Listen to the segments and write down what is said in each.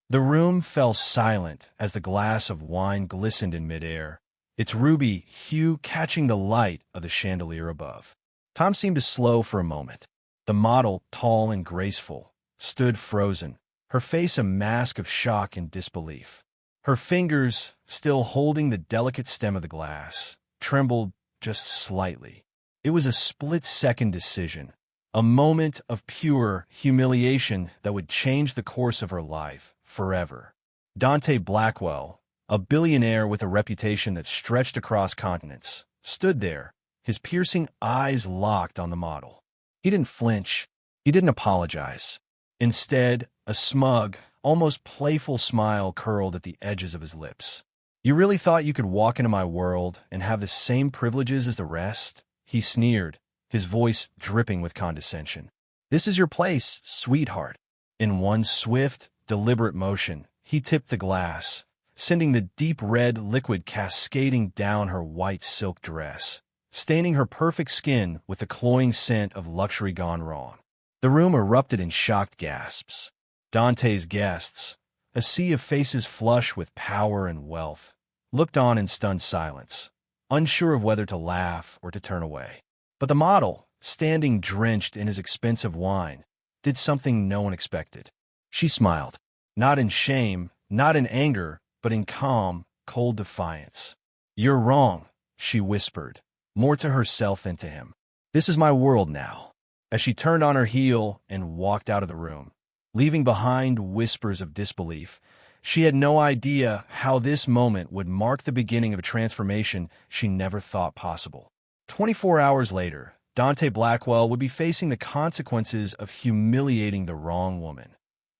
The room fell silent as the glass of wine glistened in midair, its ruby hue catching the light of the chandelier above. Time seemed to slow for a moment. The model, tall and graceful, stood frozen, her face a mask of shock and disbelief. Her fingers, still holding the delicate stem of the glass, trembled just slightly. It was a split-second decision, a moment of pure humiliation that would change the course of her life forever. Dante Blackwell, a billionaire with a reputation that stretched across continents, stood there, his piercing eyes locked on the model. He didn't flinch. He didn't apologize. Instead, a smug, almost playful smile curled at the edges of his lips. "You really thought you could walk into my world and have the same privileges as the rest?" He sneered, his voice dripping with condescension. "This is your place, sweetheart." In one swift, deliberate motion, he tipped the glass, sending the deep red liquid cascading down her white silk dress, staining her perfect skin with the cloying scent of luxury gone wrong. The room erupted in shocked gasps. Dante's guests, a sea of faces flush with power and wealth, looked on in stunned silence, unsure of whether to laugh or to turn away. But the model, standing drenched in his expensive wine, did something no one expected. She smiled, not in shame, not in anger, but in calm, cold defiance. "You're wrong," she whispered, more to herself than to him. "This is my world now." As she turned on her heel and walked out of the room, leaving behind whispers of disbelief, she had no idea how this moment would mark the beginning of a transformation she never thought possible. 24 hours later, Dante Blackwell would be facing the consequences of humiliating the wrong woman,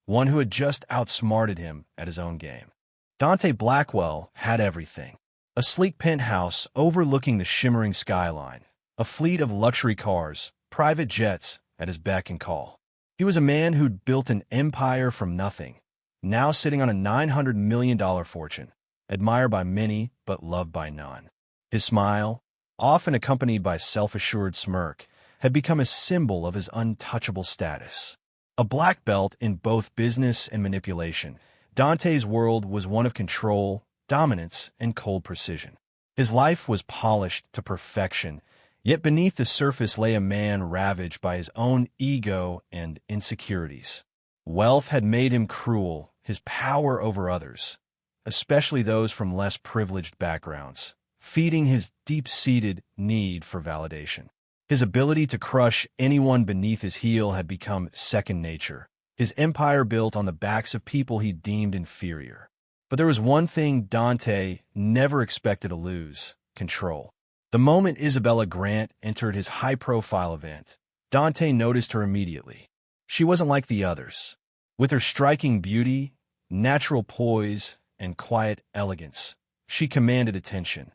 one who had just outsmarted him at his own game. Dante Blackwell had everything: a sleek penthouse overlooking the shimmering skyline, a fleet of luxury cars, private jets at his beck and call. He was a man who'd built an empire from nothing, now sitting on a $900 million fortune, admired by many but loved by none. His smile, often accompanied by a self-assured smirk, had become a symbol of his untouchable status. A black belt in both business and manipulation, Dante's world was one of control, dominance, and cold precision. His life was polished to perfection, yet beneath the surface lay a man ravaged by his own ego and insecurities. Wealth had made him cruel, his power over others, especially those from less privileged backgrounds, feeding his deep-seated need for validation. His ability to crush anyone beneath his heel had become second nature, his empire built on the backs of people he deemed inferior. But there was one thing Dante never expected to lose: control. The moment Isabella Grant entered his high-profile event, Dante noticed her immediately. She wasn't like the others. With her striking beauty, natural poise, and quiet elegance, she commanded attention,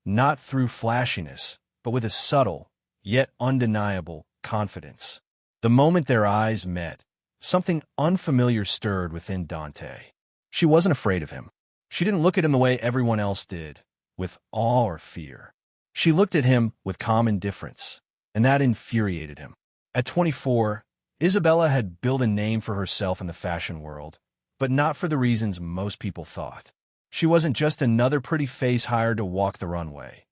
not through flashiness, but with a subtle, yet undeniable confidence. The moment their eyes met, something unfamiliar stirred within Dante. She wasn't afraid of him. She didn't look at him the way everyone else did, with awe or fear. She looked at him with calm indifference, and that infuriated him. At 24, Isabella had built a name for herself in the fashion world, but not for the reasons most people thought. She wasn't just another pretty face hired to walk the runway.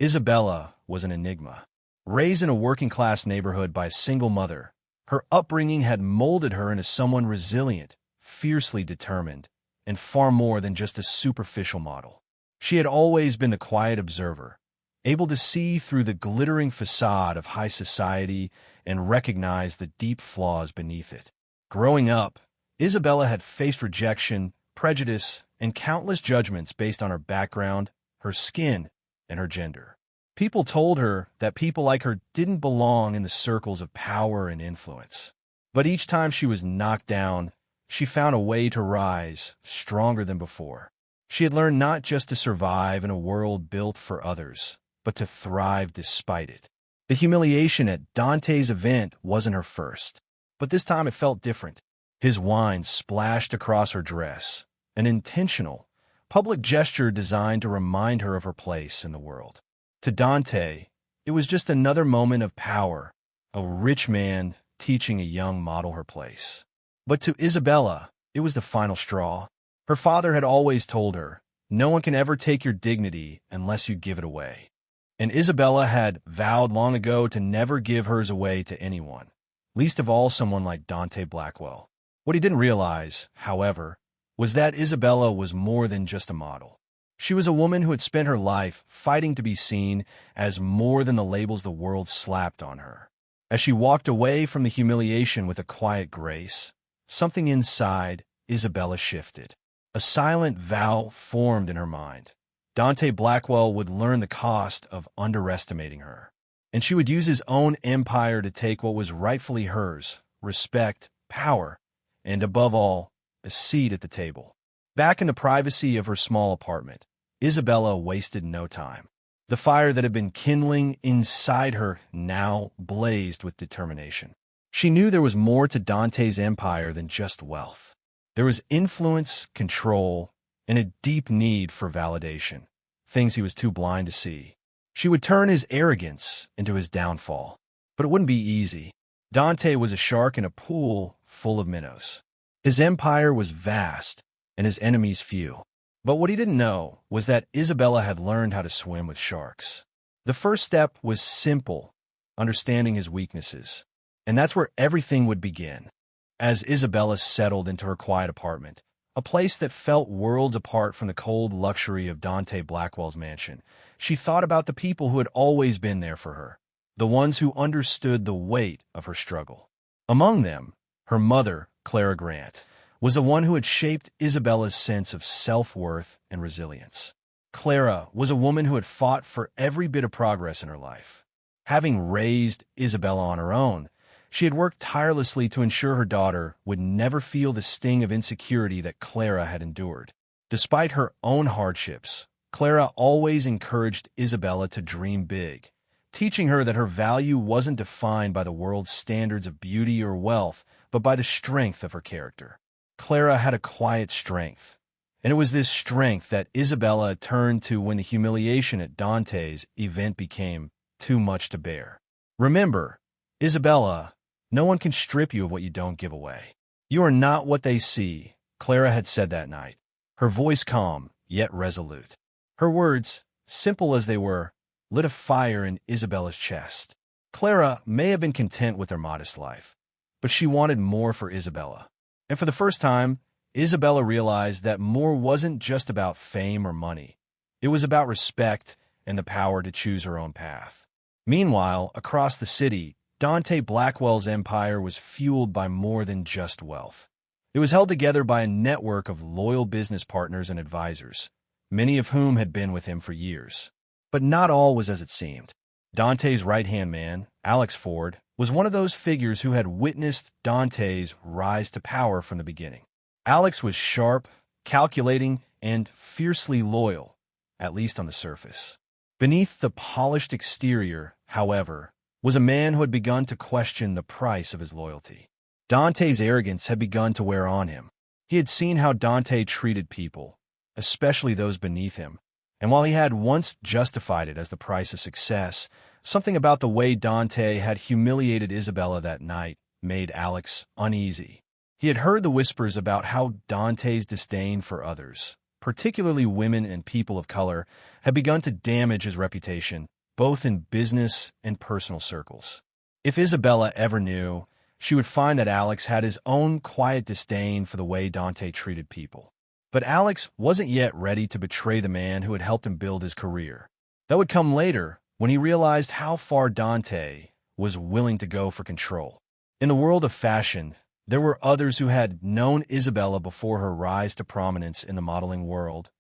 Isabella was an enigma. Raised in a working-class neighborhood by a single mother, her upbringing had molded her into someone resilient, fiercely determined, and far more than just a superficial model. She had always been the quiet observer, able to see through the glittering facade of high society and recognize the deep flaws beneath it. Growing up, Isabella had faced rejection, prejudice, and countless judgments based on her background, her skin, and her gender. People told her that people like her didn't belong in the circles of power and influence. But each time she was knocked down, she found a way to rise, stronger than before. She had learned not just to survive in a world built for others, but to thrive despite it. The humiliation at Dante's event wasn't her first, but this time it felt different. His wine splashed across her dress, an intentional, public gesture designed to remind her of her place in the world. To Dante, it was just another moment of power, a rich man teaching a young model her place. But to Isabella, it was the final straw. Her father had always told her, "No one can ever take your dignity unless you give it away." And Isabella had vowed long ago to never give hers away to anyone, least of all someone like Dante Blackwell. What he didn't realize, however, was that Isabella was more than just a model. She was a woman who had spent her life fighting to be seen as more than the labels the world slapped on her. As she walked away from the humiliation with a quiet grace, something inside Isabella shifted. A silent vow formed in her mind. Dante Blackwell would learn the cost of underestimating her, and she would use his own empire to take what was rightfully hers: respect, power, and above all, a seat at the table. Back in the privacy of her small apartment, Isabella wasted no time. The fire that had been kindling inside her now blazed with determination. She knew there was more to Dante's empire than just wealth. There was influence, control, and a deep need for validation, things he was too blind to see. She would turn his arrogance into his downfall. But it wouldn't be easy. Dante was a shark in a pool full of minnows. His empire was vast, and his enemies few. But what he didn't know was that Isabella had learned how to swim with sharks. The first step was simple: understanding his weaknesses. And that's where everything would begin. As Isabella settled into her quiet apartment, a place that felt worlds apart from the cold luxury of Dante Blackwell's mansion, she thought about the people who had always been there for her, the ones who understood the weight of her struggle. Among them, her mother, Clara Grant, was the one who had shaped Isabella's sense of self-worth and resilience. Clara was a woman who had fought for every bit of progress in her life. Having raised Isabella on her own, she had worked tirelessly to ensure her daughter would never feel the sting of insecurity that Clara had endured. Despite her own hardships, Clara always encouraged Isabella to dream big, teaching her that her value wasn't defined by the world's standards of beauty or wealth, but by the strength of her character. Clara had a quiet strength, and it was this strength that Isabella turned to when the humiliation at Dante's event became too much to bear. Remember, Isabella, no one can strip you of what you don't give away. You are not what they see, Clara had said that night, her voice calm, yet resolute. Her words, simple as they were, lit a fire in Isabella's chest. Clara may have been content with her modest life, but she wanted more for Isabella. And for the first time, Isabella realized that more wasn't just about fame or money. It was about respect and the power to choose her own path. Meanwhile, across the city, Dante Blackwell's empire was fueled by more than just wealth. It was held together by a network of loyal business partners and advisors, many of whom had been with him for years. But not all was as it seemed. Dante's right-hand man, Alex Ford, was one of those figures who had witnessed Dante's rise to power from the beginning. Alex was sharp, calculating, and fiercely loyal, at least on the surface. Beneath the polished exterior, however, was a man who had begun to question the price of his loyalty. Dante's arrogance had begun to wear on him. He had seen how Dante treated people, especially those beneath him, and while he had once justified it as the price of success, something about the way Dante had humiliated Isabella that night made Alex uneasy. He had heard the whispers about how Dante's disdain for others, particularly women and people of color, had begun to damage his reputation, both in business and personal circles. If Isabella ever knew, she would find that Alex had his own quiet disdain for the way Dante treated people. But Alex wasn't yet ready to betray the man who had helped him build his career. That would come later, when he realized how far Dante was willing to go for control. In the world of fashion, there were others who had known Isabella before her rise to prominence in the modeling world.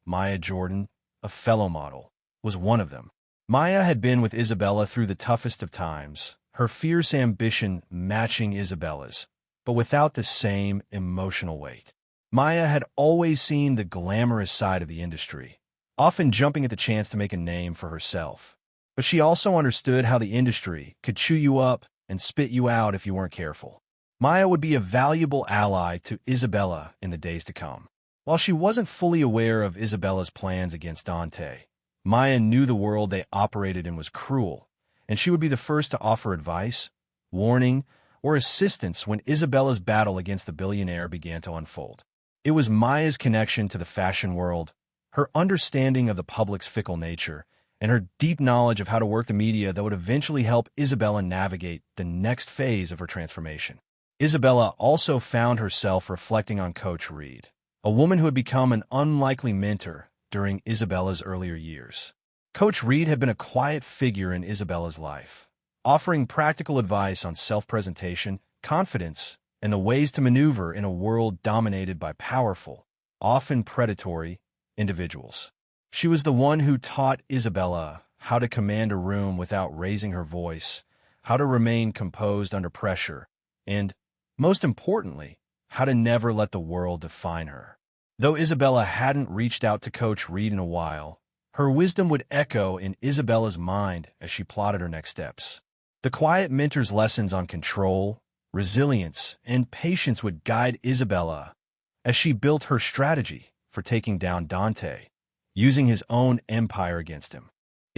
Maya Jordan, a fellow model, was one of them. Maya had been with Isabella through the toughest of times, her fierce ambition matching Isabella's, but without the same emotional weight. Maya had always seen the glamorous side of the industry, often jumping at the chance to make a name for herself. But she also understood how the industry could chew you up and spit you out if you weren't careful. Maya would be a valuable ally to Isabella in the days to come. While she wasn't fully aware of Isabella's plans against Dante, Maya knew the world they operated in was cruel, and she would be the first to offer advice, warning, or assistance when Isabella's battle against the billionaire began to unfold. It was Maya's connection to the fashion world, her understanding of the public's fickle nature, and her deep knowledge of how to work the media that would eventually help Isabella navigate the next phase of her transformation. Isabella also found herself reflecting on Coach Reed, a woman who had become an unlikely mentor during Isabella's earlier years. Coach Reed had been a quiet figure in Isabella's life, offering practical advice on self-presentation, confidence, and the ways to maneuver in a world dominated by powerful, often predatory, individuals. She was the one who taught Isabella how to command a room without raising her voice, how to remain composed under pressure, and, most importantly, how to never let the world define her. Though Isabella hadn't reached out to Coach Reed in a while, her wisdom would echo in Isabella's mind as she plotted her next steps. The quiet mentor's lessons on control, resilience, and patience would guide Isabella as she built her strategy for taking down Dante, using his own empire against him.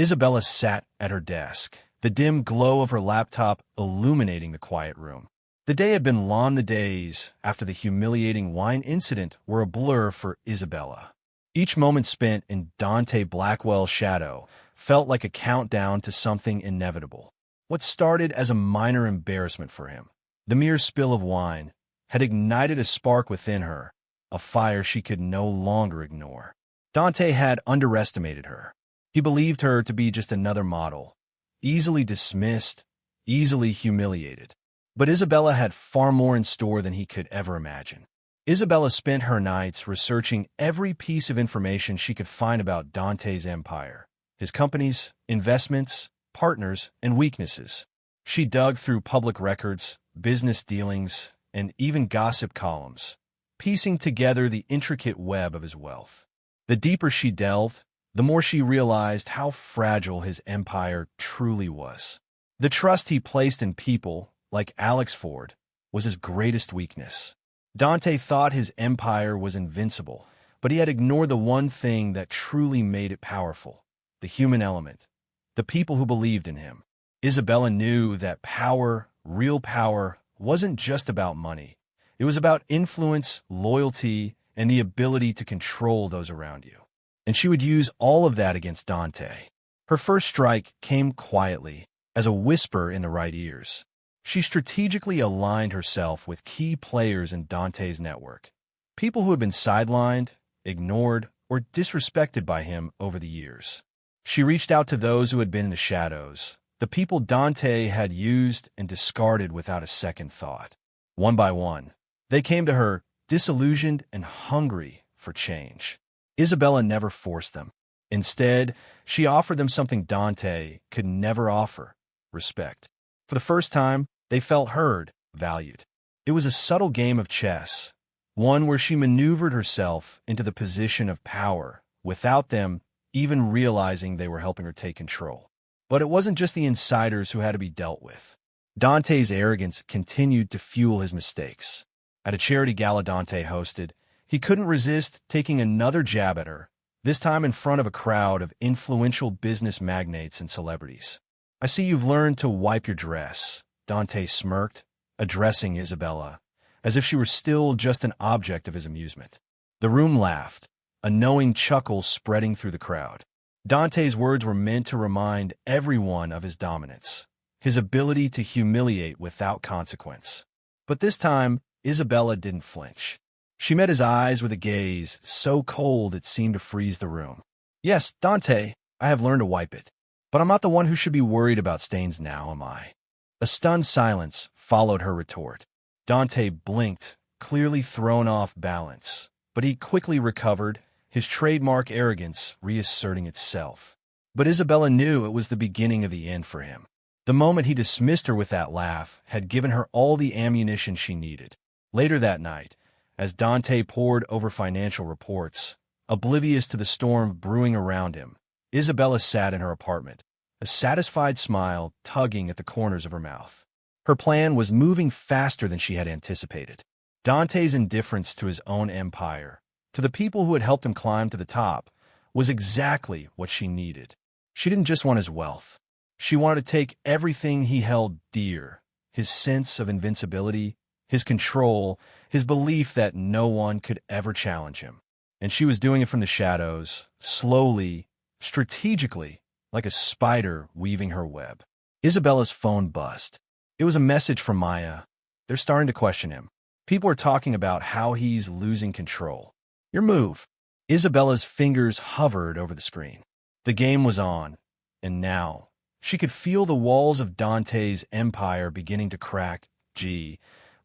Isabella sat at her desk, the dim glow of her laptop illuminating the quiet room. The day had been long. The days after the humiliating wine incident were a blur for Isabella. Each moment spent in Dante Blackwell's shadow felt like a countdown to something inevitable. What started as a minor embarrassment for him, the mere spill of wine, had ignited a spark within her, a fire she could no longer ignore. Dante had underestimated her. He believed her to be just another model, easily dismissed, easily humiliated. But Isabella had far more in store than he could ever imagine. Isabella spent her nights researching every piece of information she could find about Dante's empire, his companies, investments, partners, and weaknesses. She dug through public records, business dealings, and even gossip columns, piecing together the intricate web of his wealth. The deeper she delved, the more she realized how fragile his empire truly was. The trust he placed in people, like Alex Ford, was his greatest weakness. Dante thought his empire was invincible, but he had ignored the one thing that truly made it powerful: the human element, the people who believed in him. Isabella knew that power, real power, wasn't just about money. It was about influence, loyalty, and the ability to control those around you. And she would use all of that against Dante. Her first strike came quietly, as a whisper in the right ears. She strategically aligned herself with key players in Dante's network, people who had been sidelined, ignored, or disrespected by him over the years. She reached out to those who had been in the shadows, the people Dante had used and discarded without a second thought. One by one, they came to her, disillusioned and hungry for change. Isabella never forced them. Instead, she offered them something Dante could never offer: respect. For the first time, they felt heard, valued. It was a subtle game of chess, one where she maneuvered herself into the position of power without them even realizing they were helping her take control. But it wasn't just the insiders who had to be dealt with. Dante's arrogance continued to fuel his mistakes. At a charity gala Dante hosted, he couldn't resist taking another jab at her, this time in front of a crowd of influential business magnates and celebrities. "I see you've learned to wipe your dress," Dante smirked, addressing Isabella, as if she were still just an object of his amusement. The room laughed, a knowing chuckle spreading through the crowd. Dante's words were meant to remind everyone of his dominance, his ability to humiliate without consequence. But this time, Isabella didn't flinch. She met his eyes with a gaze so cold it seemed to freeze the room. "Yes, Dante, I have learned to wipe it. But I'm not the one who should be worried about stains now, am I?" A stunned silence followed her retort. Dante blinked, clearly thrown off balance, but he quickly recovered, his trademark arrogance reasserting itself. But Isabella knew it was the beginning of the end for him. The moment he dismissed her with that laugh had given her all the ammunition she needed. Later that night, as Dante pored over financial reports, oblivious to the storm brewing around him, Isabella sat in her apartment, a satisfied smile tugging at the corners of her mouth. Her plan was moving faster than she had anticipated. Dante's indifference to his own empire, to the people who had helped him climb to the top, was exactly what she needed. She didn't just want his wealth. She wanted to take everything he held dear, his sense of invincibility, his control, his belief that no one could ever challenge him. And she was doing it from the shadows, slowly, strategically, like a spider weaving her web. Isabella's phone buzzed. It was a message from Maya. They're starting to question him. People are talking about how he's losing control. Your move. Isabella's fingers hovered over the screen. The game was on, and now she could feel the walls of Dante's empire beginning to crack.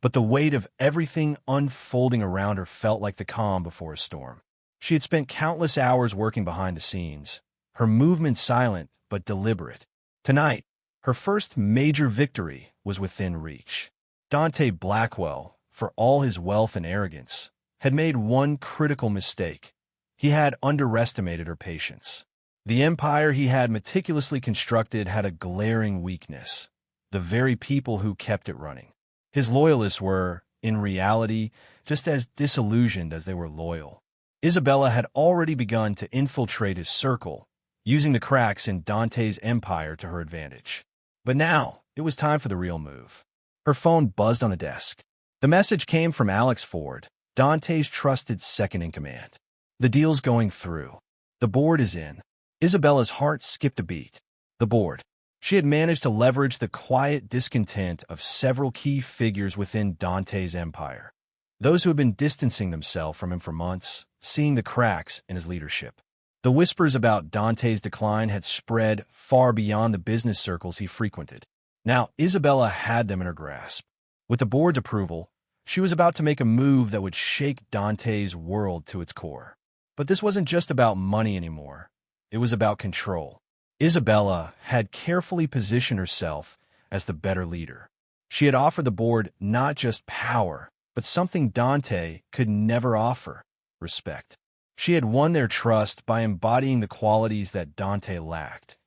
But the weight of everything unfolding around her felt like the calm before a storm. She had spent countless hours working behind the scenes, her movements silent but deliberate. Tonight, her first major victory was within reach. Dante Blackwell, for all his wealth and arrogance, had made one critical mistake. He had underestimated her patience. The empire he had meticulously constructed had a glaring weakness: the very people who kept it running. His loyalists were, in reality, just as disillusioned as they were loyal. Isabella had already begun to infiltrate his circle, using the cracks in Dante's empire to her advantage. But now, it was time for the real move. Her phone buzzed on the desk. The message came from Alex Ford, Dante's trusted second-in-command. The deal's going through. The board is in. Isabella's heart skipped a beat. The board. She had managed to leverage the quiet discontent of several key figures within Dante's empire. Those who had been distancing themselves from him for months, seeing the cracks in his leadership. The whispers about Dante's decline had spread far beyond the business circles he frequented. Now, Isabella had them in her grasp. With the board's approval, she was about to make a move that would shake Dante's world to its core. But this wasn't just about money anymore. It was about control. Isabella had carefully positioned herself as the better leader. She had offered the board not just power, but something Dante could never offer: respect. She had won their trust by embodying the qualities that Dante lacked: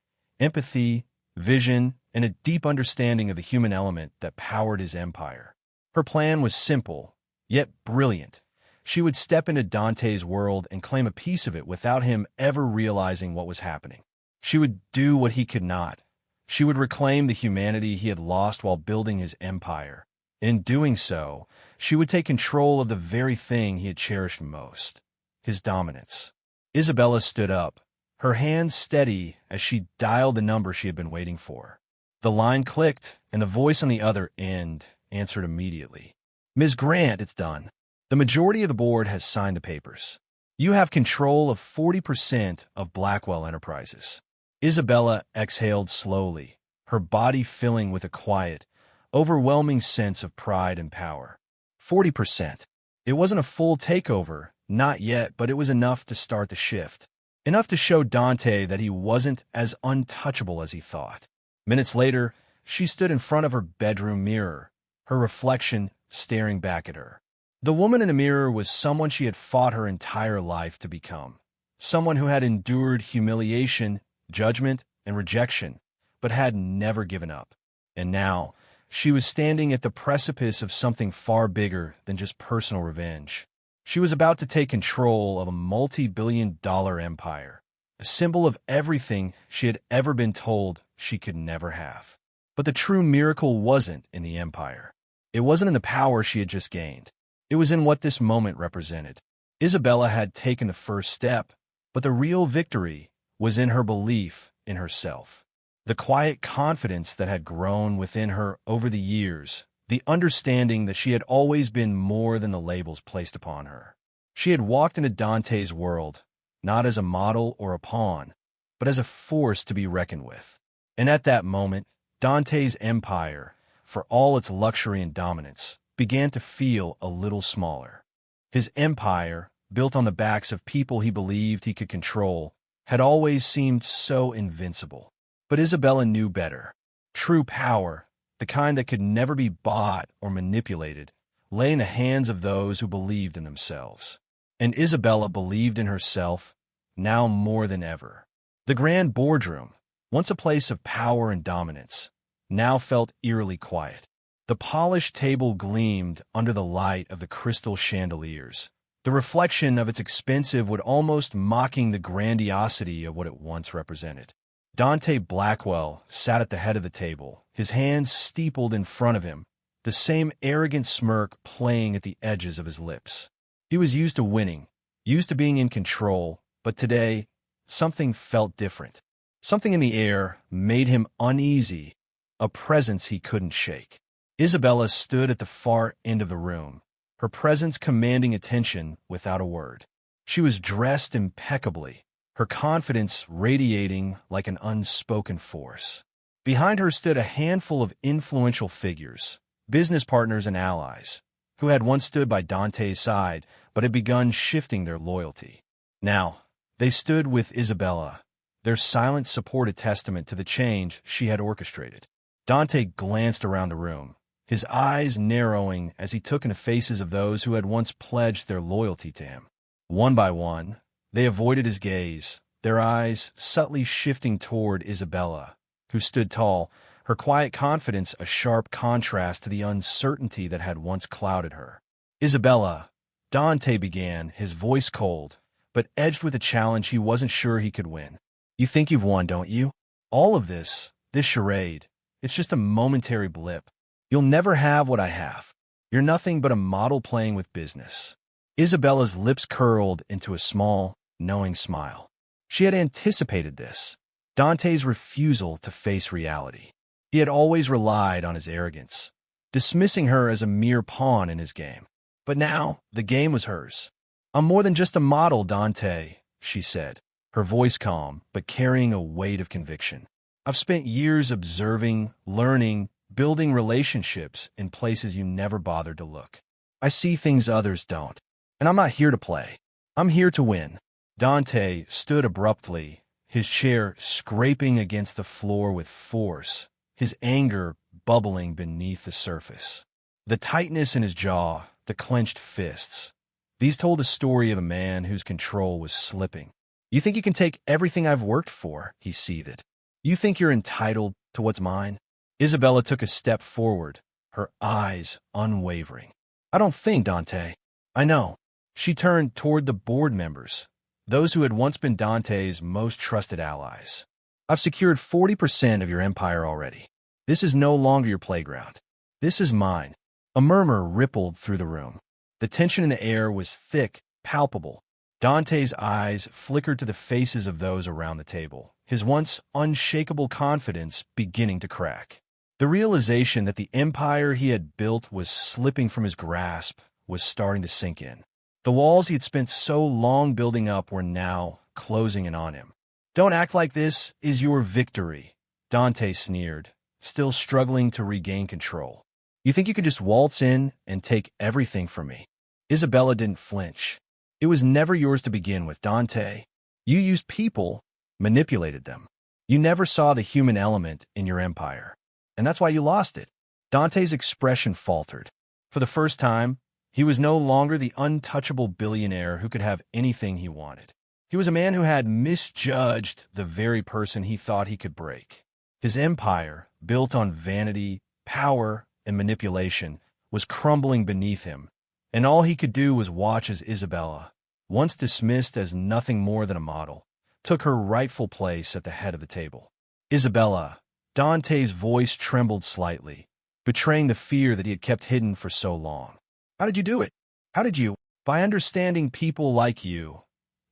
empathy, vision, and a deep understanding of the human element that powered his empire. Her plan was simple, yet brilliant. She would step into Dante's world and claim a piece of it without him ever realizing what was happening. She would do what he could not. She would reclaim the humanity he had lost while building his empire. In doing so, she would take control of the very thing he had cherished most: his dominance. Isabella stood up, her hands steady as she dialed the number she had been waiting for. The line clicked, and the voice on the other end answered immediately. "Ms. Grant, it's done. The majority of the board has signed the papers. You have control of 40% of Blackwell Enterprises." Isabella exhaled slowly, her body filling with a quiet, overwhelming sense of pride and power. 40%. It wasn't a full takeover, not yet, but it was enough to start the shift. Enough to show Dante that he wasn't as untouchable as he thought. Minutes later, she stood in front of her bedroom mirror, her reflection staring back at her. The woman in the mirror was someone she had fought her entire life to become. Someone who had endured humiliation, judgment, and rejection, but had never given up. And now, she was standing at the precipice of something far bigger than just personal revenge. She was about to take control of a multi-billion-dollar empire, a symbol of everything she had ever been told she could never have. But the true miracle wasn't in the empire. It wasn't in the power she had just gained. It was in what this moment represented. Isabella had taken the first step, but the real victory was in her belief in herself. The quiet confidence that had grown within her over the years, the understanding that she had always been more than the labels placed upon her. She had walked into Dante's world, not as a model or a pawn, but as a force to be reckoned with. And at that moment, Dante's empire, for all its luxury and dominance, began to feel a little smaller. His empire, built on the backs of people he believed he could control, had always seemed so invincible. But Isabella knew better. True power, the kind that could never be bought or manipulated, lay in the hands of those who believed in themselves. And Isabella believed in herself, now more than ever. The grand boardroom, once a place of power and dominance, now felt eerily quiet. The polished table gleamed under the light of the crystal chandeliers, the reflection of its expensive wood almost mocking the grandiosity of what it once represented. Dante Blackwell sat at the head of the table, his hands steepled in front of him, the same arrogant smirk playing at the edges of his lips. He was used to winning, used to being in control, but today, something felt different. Something in the air made him uneasy, a presence he couldn't shake. Isabella stood at the far end of the room, her presence commanding attention without a word. She was dressed impeccably, her confidence radiating like an unspoken force. Behind her stood a handful of influential figures, business partners and allies, who had once stood by Dante's side but had begun shifting their loyalty. Now, they stood with Isabella, their silent support a testament to the change she had orchestrated. Dante glanced around the room, his eyes narrowing as he took in the faces of those who had once pledged their loyalty to him. One by one, they avoided his gaze, their eyes subtly shifting toward Isabella, who stood tall, her quiet confidence a sharp contrast to the uncertainty that had once clouded her. "Isabella," Dante began, his voice cold, but edged with a challenge he wasn't sure he could win. "You think you've won, don't you? All of this charade, it's just a momentary blip. You'll never have what I have. You're nothing but a model playing with business." Isabella's lips curled into a small, knowing smile. She had anticipated this, Dante's refusal to face reality. He had always relied on his arrogance, dismissing her as a mere pawn in his game. But now, the game was hers. "I'm more than just a model, Dante," she said, her voice calm, but carrying a weight of conviction. "I've spent years observing, learning, building relationships in places you never bothered to look. I see things others don't. And I'm not here to play. I'm here to win." Dante stood abruptly, his chair scraping against the floor with force, his anger bubbling beneath the surface. The tightness in his jaw, the clenched fists, these told a story of a man whose control was slipping. "You think you can take everything I've worked for," he seethed. "You think you're entitled to what's mine?" Isabella took a step forward, her eyes unwavering. "I don't think, Dante. I know." She turned toward the board members, those who had once been Dante's most trusted allies. "I've secured 40% of your empire already. This is no longer your playground. This is mine." A murmur rippled through the room. The tension in the air was thick, palpable. Dante's eyes flickered to the faces of those around the table, his once unshakable confidence beginning to crack. The realization that the empire he had built was slipping from his grasp was starting to sink in. The walls he had spent so long building up were now closing in on him. "Don't act like this is your victory," Dante sneered, still struggling to regain control. "You think you could just waltz in and take everything from me?" Isabella didn't flinch. "It was never yours to begin with, Dante. You used people, manipulated them. You never saw the human element in your empire, and that's why you lost it." Dante's expression faltered. For the first time, he was no longer the untouchable billionaire who could have anything he wanted. He was a man who had misjudged the very person he thought he could break. His empire, built on vanity, power, and manipulation, was crumbling beneath him, and all he could do was watch as Isabella, once dismissed as nothing more than a model, took her rightful place at the head of the table. "Isabella," Dante's voice trembled slightly, betraying the fear that he had kept hidden for so long. "How did you do it? How did you?" "By understanding people like you,"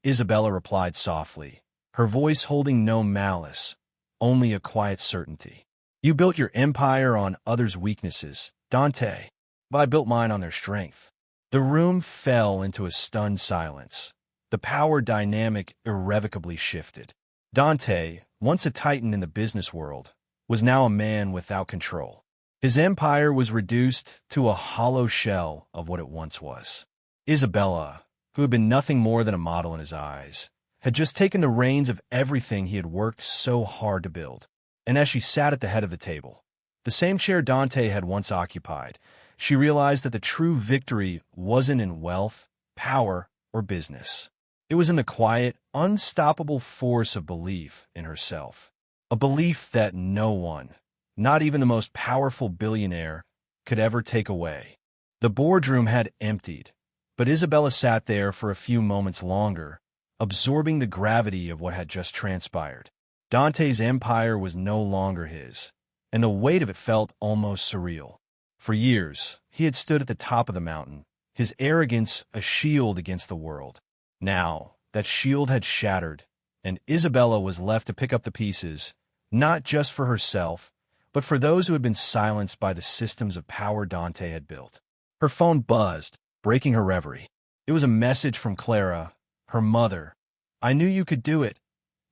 Isabella replied softly, her voice holding no malice, only a quiet certainty. "You built your empire on others' weaknesses, Dante, but I built mine on their strength." The room fell into a stunned silence. The power dynamic irrevocably shifted. Dante, once a titan in the business world, was now a man without control. His empire was reduced to a hollow shell of what it once was. Isabella, who had been nothing more than a model in his eyes, had just taken the reins of everything he had worked so hard to build. And as she sat at the head of the table, the same chair Dante had once occupied, she realized that the true victory wasn't in wealth, power, or business. It was in the quiet, unstoppable force of belief in herself. A belief that no one, not even the most powerful billionaire, could ever take away. The boardroom had emptied, but Isabella sat there for a few moments longer, absorbing the gravity of what had just transpired. Dante's empire was no longer his, and the weight of it felt almost surreal. For years, he had stood at the top of the mountain, his arrogance a shield against the world. Now, that shield had shattered, and Isabella was left to pick up the pieces, not just for herself, but for those who had been silenced by the systems of power Dante had built. Her phone buzzed, breaking her reverie. It was a message from Clara, her mother. "I knew you could do it,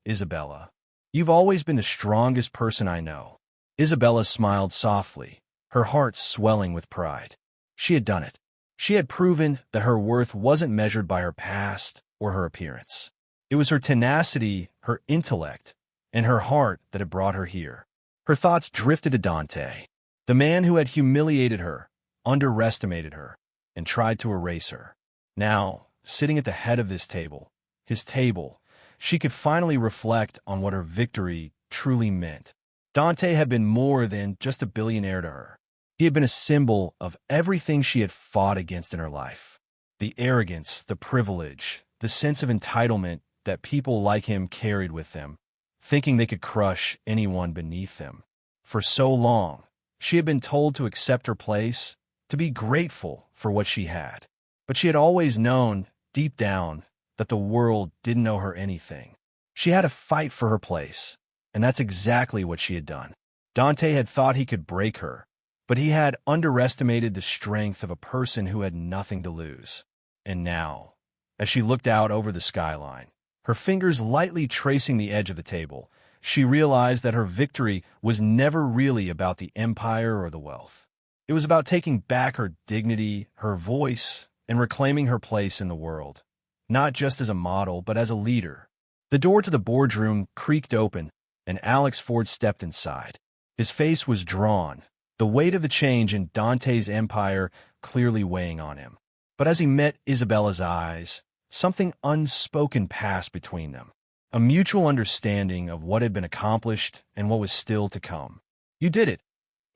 Isabella. You've always been the strongest person I know." Isabella smiled softly, her heart swelling with pride. She had done it. She had proven that her worth wasn't measured by her past or her appearance. It was her tenacity, her intellect, and her heart that had brought her here. Her thoughts drifted to Dante, the man who had humiliated her, underestimated her, and tried to erase her. Now, sitting at the head of this table, his table, she could finally reflect on what her victory truly meant. Dante had been more than just a billionaire to her. He had been a symbol of everything she had fought against in her life. The arrogance, the privilege, the sense of entitlement that people like him carried with them, thinking they could crush anyone beneath them. For so long, she had been told to accept her place, to be grateful for what she had. But she had always known, deep down, that the world didn't owe her anything. She had to fight for her place, and that's exactly what she had done. Dante had thought he could break her, but he had underestimated the strength of a person who had nothing to lose. And now, as she looked out over the skyline, her fingers lightly tracing the edge of the table, she realized that her victory was never really about the empire or the wealth. It was about taking back her dignity, her voice, and reclaiming her place in the world, not just as a model, but as a leader. The door to the boardroom creaked open, and Alex Ford stepped inside. His face was drawn, the weight of the change in Dante's empire clearly weighing on him. But as he met Isabella's eyes, something unspoken passed between them, a mutual understanding of what had been accomplished and what was still to come. "You did it,"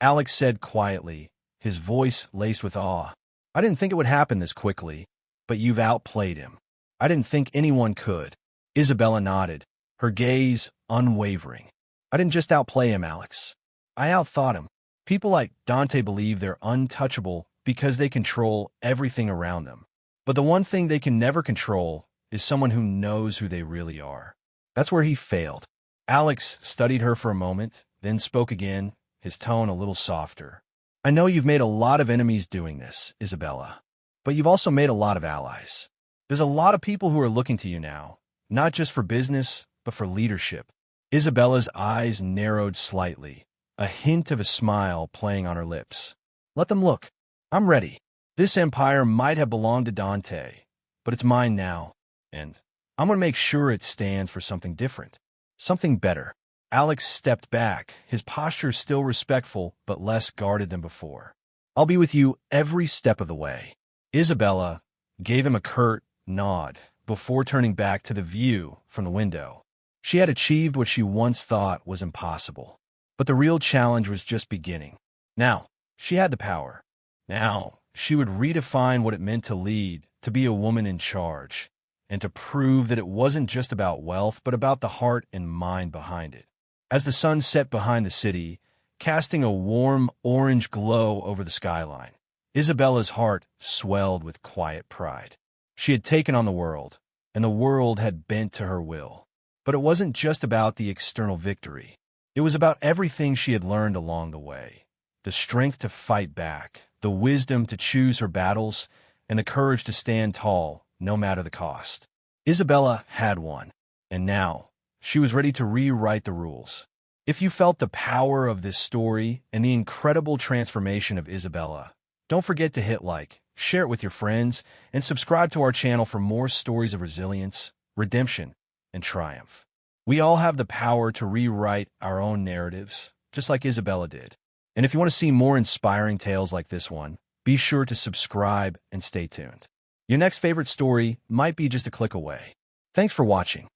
Alex said quietly, his voice laced with awe. "I didn't think it would happen this quickly, but you've outplayed him." "I didn't think anyone could." Isabella nodded, her gaze unwavering. "I didn't just outplay him, Alex. I outthought him. People like Dante believe they're untouchable because they control everything around them. But the one thing they can never control is someone who knows who they really are. That's where he failed." Alex studied her for a moment, then spoke again, his tone a little softer. "I know you've made a lot of enemies doing this, Isabella, but you've also made a lot of allies. There's a lot of people who are looking to you now, not just for business, but for leadership." Isabella's eyes narrowed slightly, a hint of a smile playing on her lips. "Let them look. I'm ready. This empire might have belonged to Dante, but it's mine now, and I'm going to make sure it stands for something different, something better." Alex stepped back, his posture still respectful but less guarded than before. "I'll be with you every step of the way." Isabella gave him a curt nod before turning back to the view from the window. She had achieved what she once thought was impossible, but the real challenge was just beginning. Now, she had the power. Now, she would redefine what it meant to lead, to be a woman in charge, and to prove that it wasn't just about wealth, but about the heart and mind behind it. As the sun set behind the city, casting a warm orange glow over the skyline, Isabella's heart swelled with quiet pride. She had taken on the world, and the world had bent to her will. But it wasn't just about the external victory. It was about everything she had learned along the way. The strength to fight back, the wisdom to choose her battles, and the courage to stand tall, no matter the cost. Isabella had won, and now she was ready to rewrite the rules. If you felt the power of this story and the incredible transformation of Isabella, don't forget to hit like, share it with your friends, and subscribe to our channel for more stories of resilience, redemption, and triumph. We all have the power to rewrite our own narratives, just like Isabella did. And if you want to see more inspiring tales like this one, be sure to subscribe and stay tuned. Your next favorite story might be just a click away. Thanks for watching.